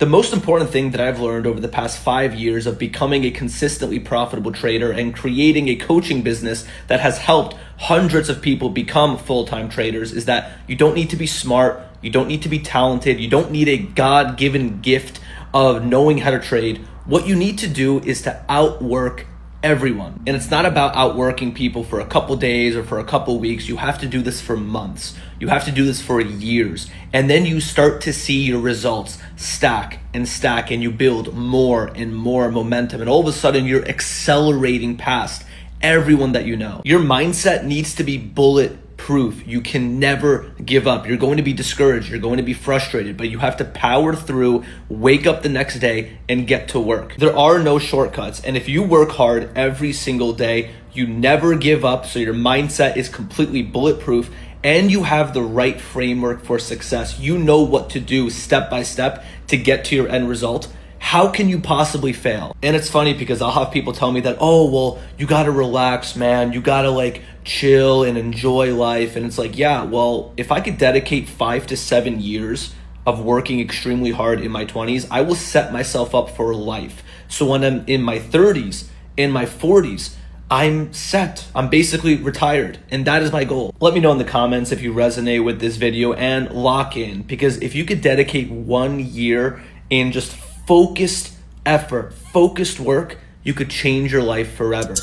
The most important thing that I've learned over the past 5 years of becoming a consistently profitable trader and creating a coaching business that has helped hundreds of people become full-time traders is that you don't need to be smart, you don't need to be talented, you don't need a God-given gift of knowing how to trade. What you need to do is to outwork everyone. And it's not about outworking people for a couple days or for a couple weeks. You have to do this for months. You have to do this for years. And then you start to see your results stack and stack, and you build more and more momentum. And all of a sudden you're accelerating past everyone that you know. Your mindset needs to be bulletproof. You can never give up. You're going to be discouraged. You're going to be frustrated, but you have to power through, wake up the next day, and get to work. There are no shortcuts. And if you work hard every single day, you never give up, so your mindset is completely bulletproof, and you have the right framework for success. You know what to do step by step to get to your end result. How can you possibly fail? And it's funny because I'll have people tell me that, oh, well, you gotta relax, man. You gotta chill and enjoy life. And it's like, yeah, well, if I could dedicate 5 to 7 years of working extremely hard in my 20s, I will set myself up for life. So when I'm in my 30s, in my 40s, I'm set. I'm basically retired, and that is my goal. Let me know in the comments if you resonate with this video and lock in, because if you could dedicate 1 year in just focused effort, focused work, you could change your life forever.